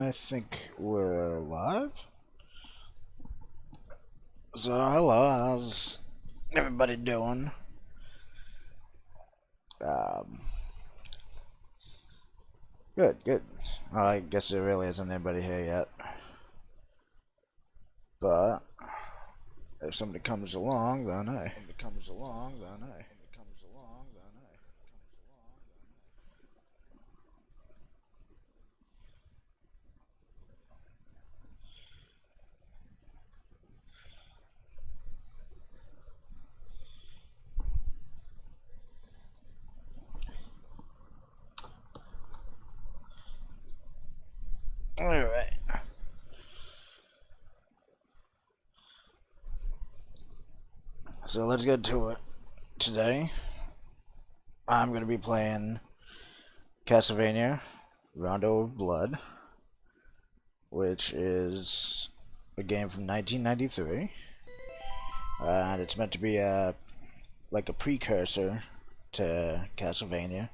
I think we're live. So hello, how's everybody doing? Um, good. Well, I guess there really isn't anybody here yet. But if somebody comes along, then hey. Alright. So let's get to it. Today, I'm going to be playing Castlevania Rondo of Blood, which is a game from 1993. And it's meant to be like a precursor to Castlevania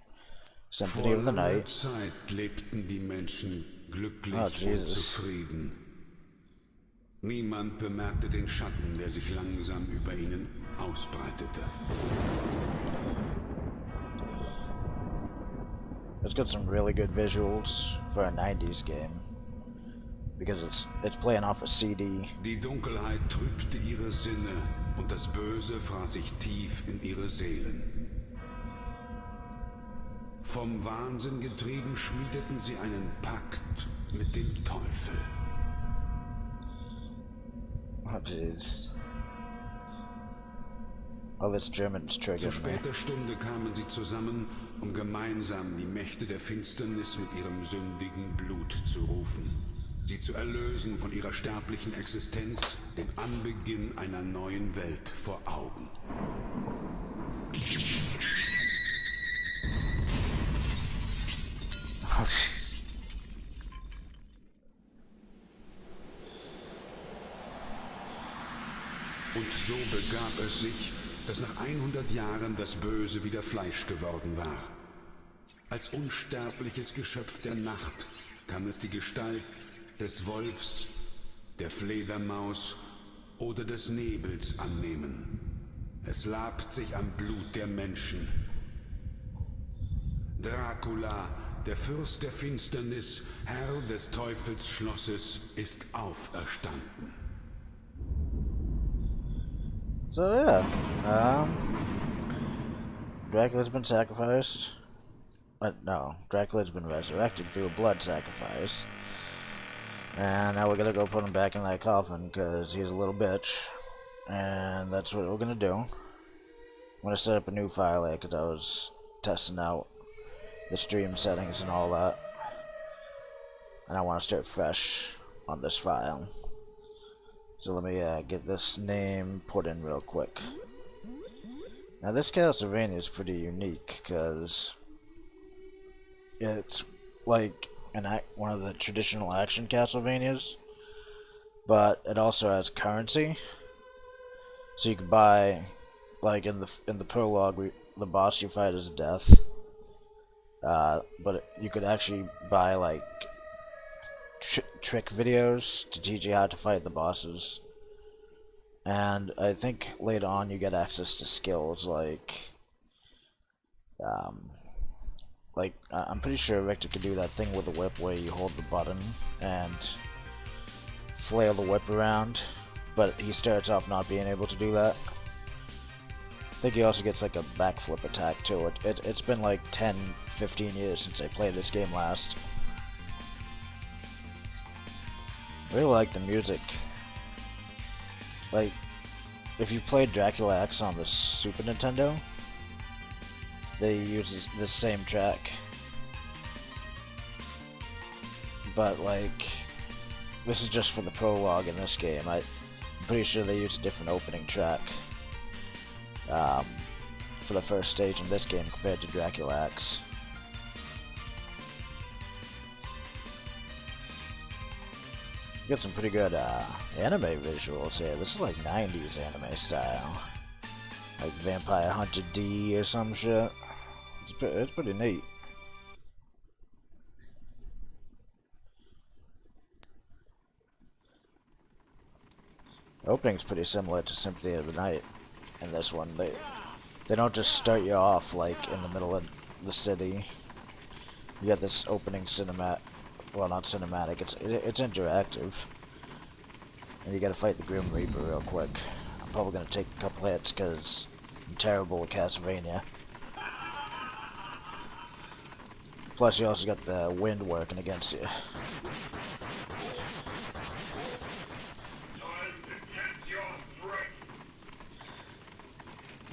Symphony of the Night. Zeit lebten die Menschen glücklich und Jesus. zufrieden. Niemand bemerkte den Schatten, der sich langsam über ihnen ausbreitete. It's got some really good visuals for a 90s game because it's playing off a CD. Die Dunkelheit trübte ihre Sinne und das Böse fraß sich tief in ihre Seelen. Vom Wahnsinn getrieben schmiedeten sie einen Pakt mit dem Teufel. Oh jeez. Oh, this German's Zu triggering me. später Stunde kamen sie zusammen, um gemeinsam die Mächte der Finsternis mit ihrem sündigen Blut zu rufen. Sie zu erlösen von ihrer sterblichen Existenz, den Anbeginn einer neuen Welt vor Augen. Oh jeez. Und so begab es sich, dass nach 100 Jahren das Böse wieder Fleisch geworden war. Als unsterbliches Geschöpf der Nacht kann es die Gestalt des Wolfs, der Fledermaus oder des Nebels annehmen. Es labt sich am Blut der Menschen. Dracula, der Fürst der Finsternis, Herr des Teufelsschlosses, ist auferstanden. So yeah, Dracula's been sacrificed. No, Dracula's been resurrected through a blood sacrifice. And now we're gonna go put him back in that coffin because he's a little bitch. And that's what we're gonna do. I'm gonna set up a new file here because I was testing out the stream settings and all that. And I want to start fresh on this file. So let me get this name put in real quick. Now this Castlevania is pretty unique because it's like one of the traditional action Castlevanias, but it also has currency. So you can buy, like in the prologue, the boss you fight is death. But you could actually buy like trick videos to teach you how to fight the bosses, and I think later on you get access to skills like I'm pretty sure Richter could do that thing with the whip where you hold the button and flail the whip around, but he starts off not being able to do that. I think he also gets like a backflip attack too. It's been like 10-15 years since I played this game last. I really like the music. Like, if you played Dracula X on the Super Nintendo, they use the same track. But, like, this is just for the prologue in this game. I'm pretty sure they use a different opening track for the first stage in this game compared to Dracula X. Get some pretty good anime visuals here. This is like 90s anime style. Like Vampire Hunter D or some shit. It's pretty neat. Opening's pretty similar to Symphony of the Night in this one. They don't just start you off like in the middle of the city. You got this opening cinematic. Well, not cinematic. It's interactive, and you got to fight the Grim Reaper real quick. I'm probably gonna take a couple hits because I'm terrible with Castlevania. Plus, you also got the wind working against you.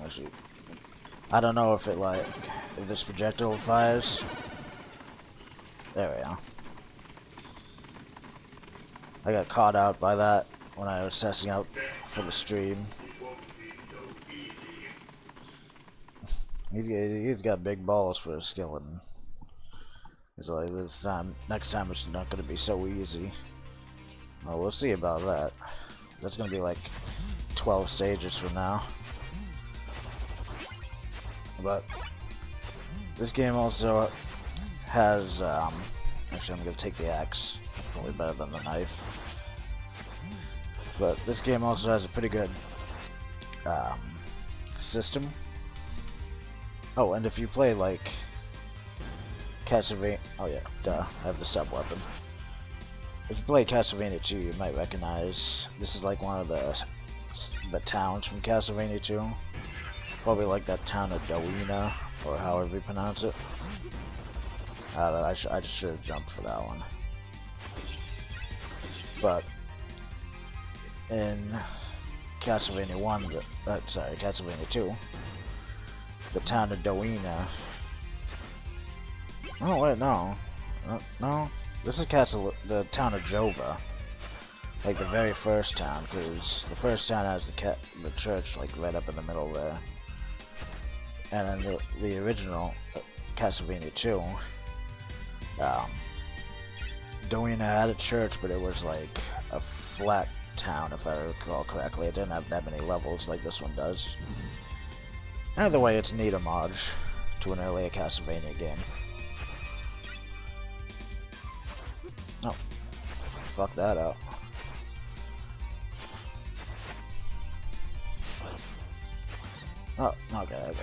Actually, I don't know if if this projectile fires. There we go. I got caught out by that when I was testing out for the stream. He's got big balls for a skeleton. He's like, next time it's not gonna be so easy. Well, we'll see about that. That's gonna be like 12 stages from now. But this game also has, actually I'm gonna take the axe. Probably better than the knife. But this game also has a pretty good system. Oh, and if you play like Castlevania, oh yeah, duh, I have the sub weapon. If you play Castlevania 2, you might recognize this is like one of the towns from Castlevania 2. Probably like that town of Dowena, or however you pronounce it. I just should have jumped for that one. But in Castlevania 1, Castlevania 2, the town of Dowena. Oh wait, no, no. This is the town of Jova, like the very first town, because the first town has the church like right up in the middle there, and then the original Castlevania 2, Dowena had a church, but it was like a flat town, if I recall correctly. It didn't have that many levels like this one does. Either way, it's a neat homage to an earlier Castlevania game. Oh, fuck that up. Oh, okay, I got it.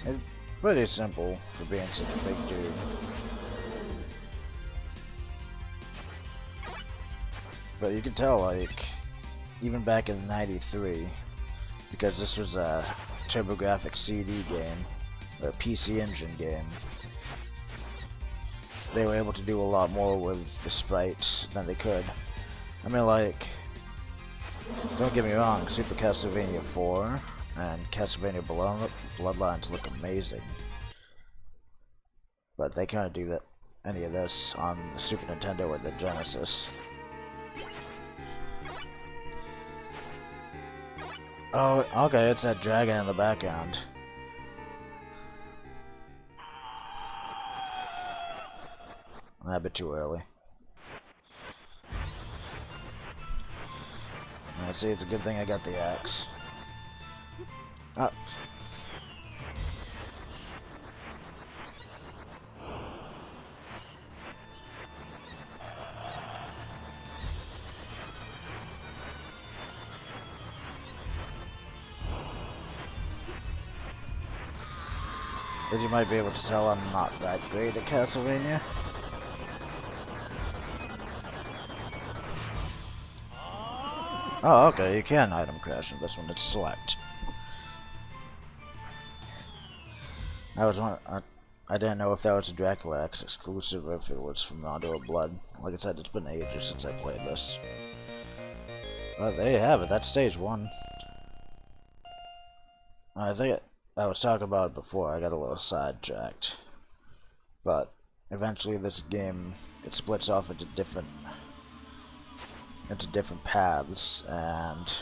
It's pretty simple for being such a big dude. But you can tell, like, even back in '93, because this was a TurboGrafx CD game, or a PC Engine game, they were able to do a lot more with the sprites than they could. I mean, like, don't get me wrong, Super Castlevania 4 and Castlevania Bloodlines look amazing, but they can't do any of this on the Super Nintendo or the Genesis. Oh, okay, it's that dragon in the background. A bit too early. I see, it's a good thing I got the axe. Ah. As you might be able to tell, I'm not that great at Castlevania. Oh, okay, you can item crash in this one. It's select. I didn't know if that was a Dracula X exclusive or if it was from Rondo of Blood. Like I said, it's been ages since I played this. Well, there you have it. That's stage 1. I think I was talking about it before. I got a little sidetracked. But eventually this game, it splits off into different paths, and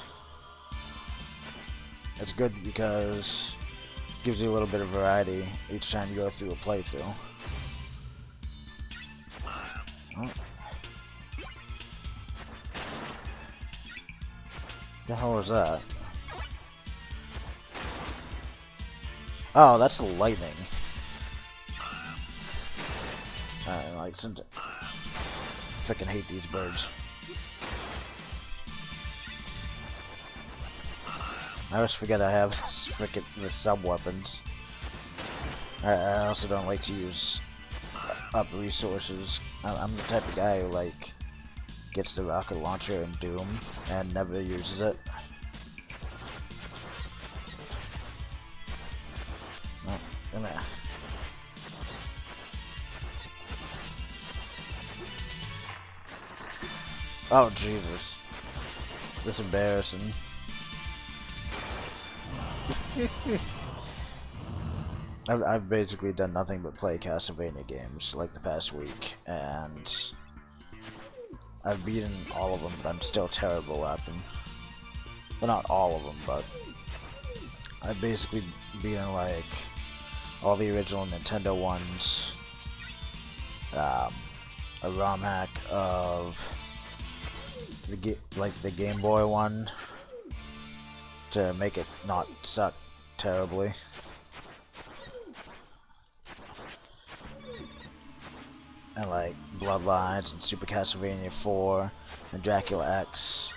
it's good because it gives you a little bit of variety each time you go through a playthrough. Oh. The hell was that? Oh, that's the lightning. I like freaking hate these birds. I always forget I have the sub weapons. I also don't like to use up resources. I'm the type of guy who like gets the rocket launcher in Doom and never uses it. Oh, come here. Oh Jesus, this is embarrassing. I've basically done nothing but play Castlevania games like the past week, and I've beaten all of them, but I'm still terrible at them. Well, not all of them, but I've basically beaten like all the original Nintendo ones, a ROM hack of the Game Boy one to make it not suck terribly. And like Bloodlines and Super Castlevania 4 and Dracula X.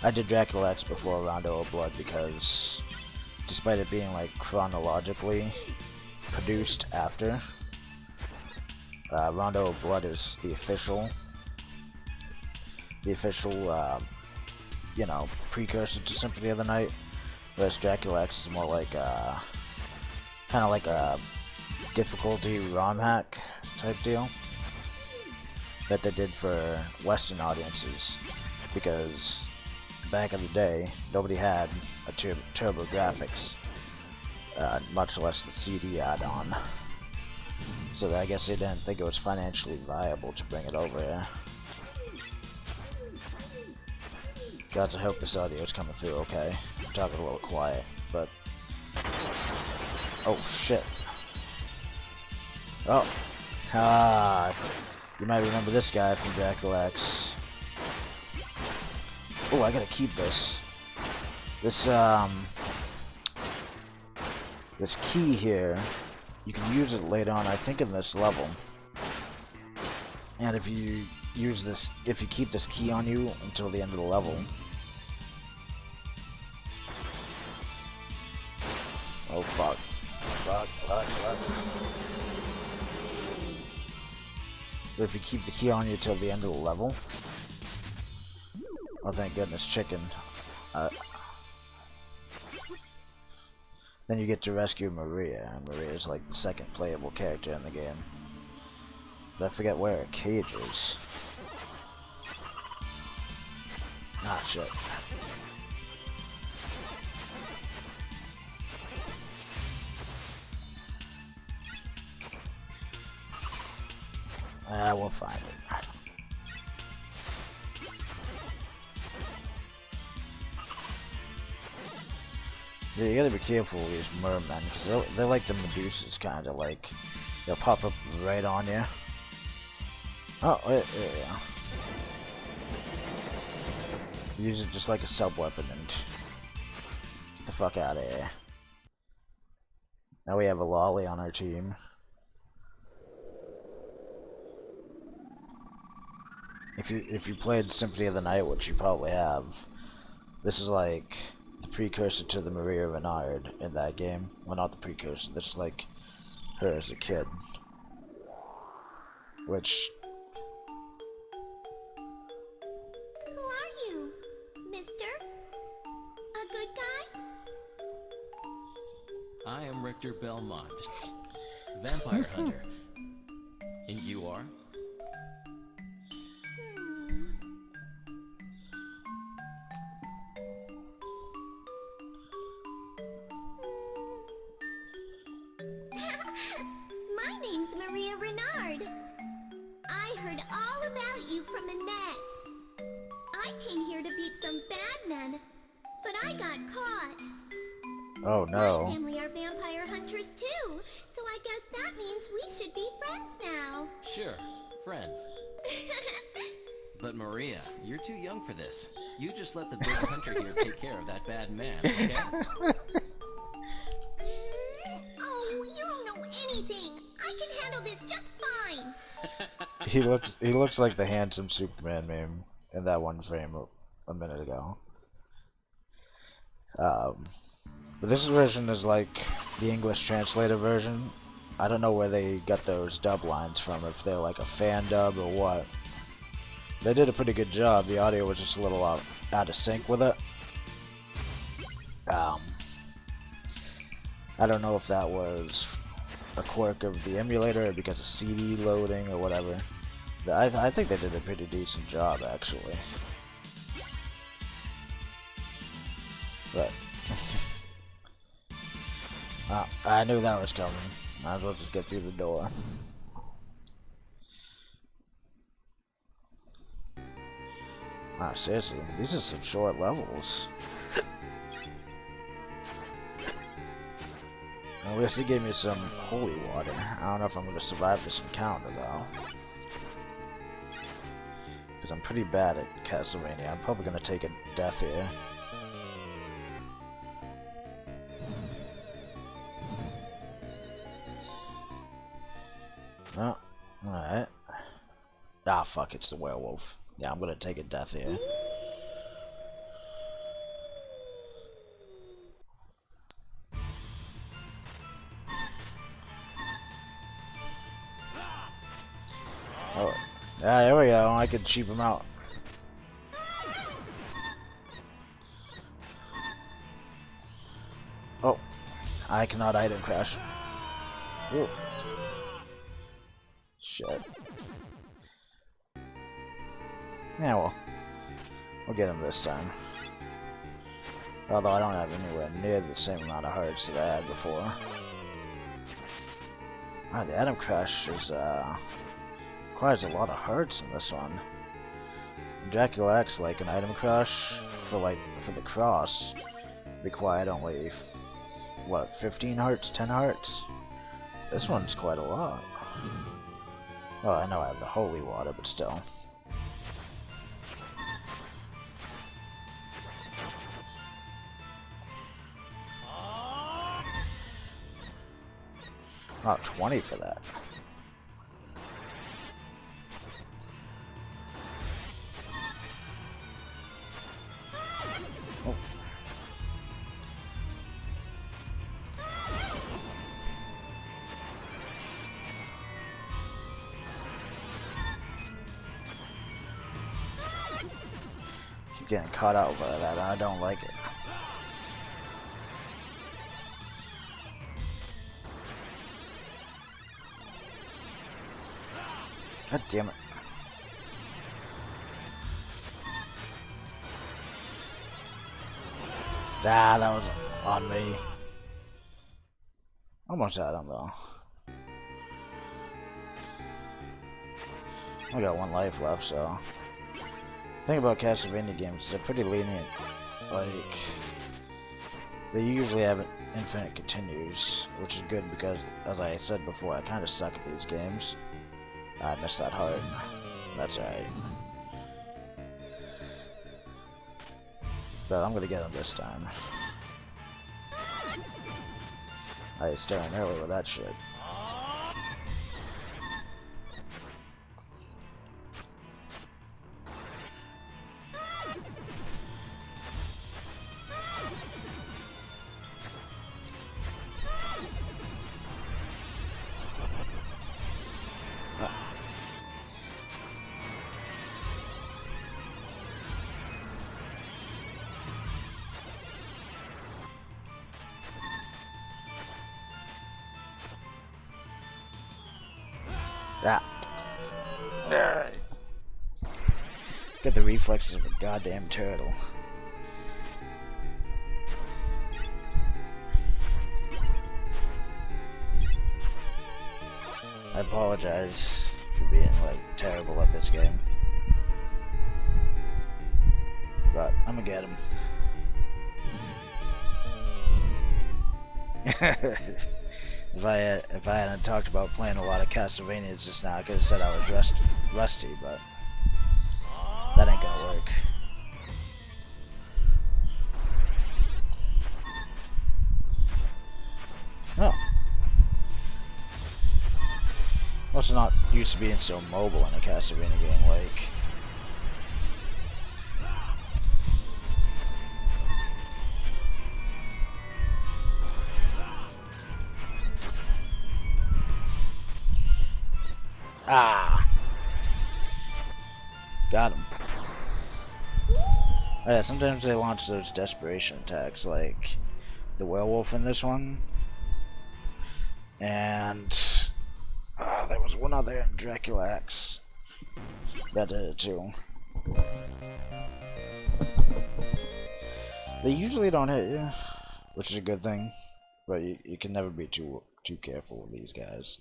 I did Dracula X before Rondo of Blood because despite it being like chronologically produced after, Rondo of Blood is the official you know, precursor to Symphony of the Night, whereas Dracula X is more like kind of like a difficulty ROM hack type deal that they did for Western audiences, because back in the day nobody had a turbo graphics, much less the CD add-on, so I guess they didn't think it was financially viable to bring it over here. Guys, I hope this audio is coming through okay. I'm talking a little quiet, but oh shit. Oh, you might remember this guy from Dracula X. Oh, I gotta keep this. This key here, you can use it later on, I think in this level. And if you use this, if you keep this key on you until the end of the level. Oh fuck. Fuck. But if you keep the key on you till the end of the level. Oh thank goodness, chicken. Then you get to rescue Maria, and Maria is like the second playable character in the game. But I forget where her cage is. Ah, shit. We'll find it. Yeah, you gotta be careful with these mermen, because they're like the Medusas, kind of like, they'll pop up right on you. Oh, there you go. Use it just like a sub-weapon and get the fuck out of here. Now we have a lolly on our team. If you played Symphony of the Night, which you probably have, this is like the precursor to the Maria Renard in that game. Well, not the precursor, that's like her as a kid. Which... Who are you, mister? A good guy? I am Richter Belmont, vampire hunter. And you are? My name's Maria Renard. I heard all about you from the net. I came here to beat some bad men, but I got caught. Oh no. My family are vampire hunters too, so I guess that means we should be friends now. Sure, friends. But Maria, you're too young for this. You just let the big hunter here take care of that bad man, okay? he looks like the handsome Superman meme in that one frame a minute ago. But this version is like the English translated version. I don't know where they got those dub lines from, if they're like a fan dub or what. They did a pretty good job. The audio was just a little out of sync with it. I don't know if that was a quirk of the emulator or because of CD loading or whatever. But I think they did a pretty decent job, actually. But I knew that was coming. Might as well just get through the door. Wow, seriously, these are some short levels. At least he gave me some holy water. I don't know if I'm going to survive this encounter, though. Because I'm pretty bad at Castlevania. I'm probably going to take a death here. Oh, alright. Ah, fuck, it's the werewolf. Yeah, I'm going to take a death here. Oh, yeah, there we go. I can cheap him out. Oh, I cannot item crash. Ooh. Shit. Yeah, well, we'll get him this time. Although I don't have anywhere near the same amount of hearts that I had before. Ah, the item crash is, requires a lot of hearts in this one. Dracula X, like an item crash for the cross, required only what, 15 hearts, 10 hearts. This one's quite a lot. Well, I know I have the holy water, but still. Oh, 20 for that. Oh. Keep getting caught out by that, and I don't like it. God damn it. Ah, that was on me. Almost had him though. I got one life left, so. The thing about Castlevania games is they're pretty lenient. Like, they usually have infinite continues, which is good because, as I said before, I kind of suck at these games. I missed that hard. That's alright. But I'm gonna get him this time. I was staring early with that shit. Ah. Got the reflexes of a goddamn turtle. I apologize for being like terrible at this game. But I'm gonna get him. If I hadn't talked about playing a lot of Castlevanias just now, I could have said I was rusty, but that ain't gonna work. Oh. Also not used to being so mobile in a Castlevania game, like... Ah! Got him. Oh, yeah, sometimes they launch those desperation attacks, like the werewolf in this one. And there was one other in Draculax that did it too. They usually don't hit you, which is a good thing, but you can never be too careful with these guys.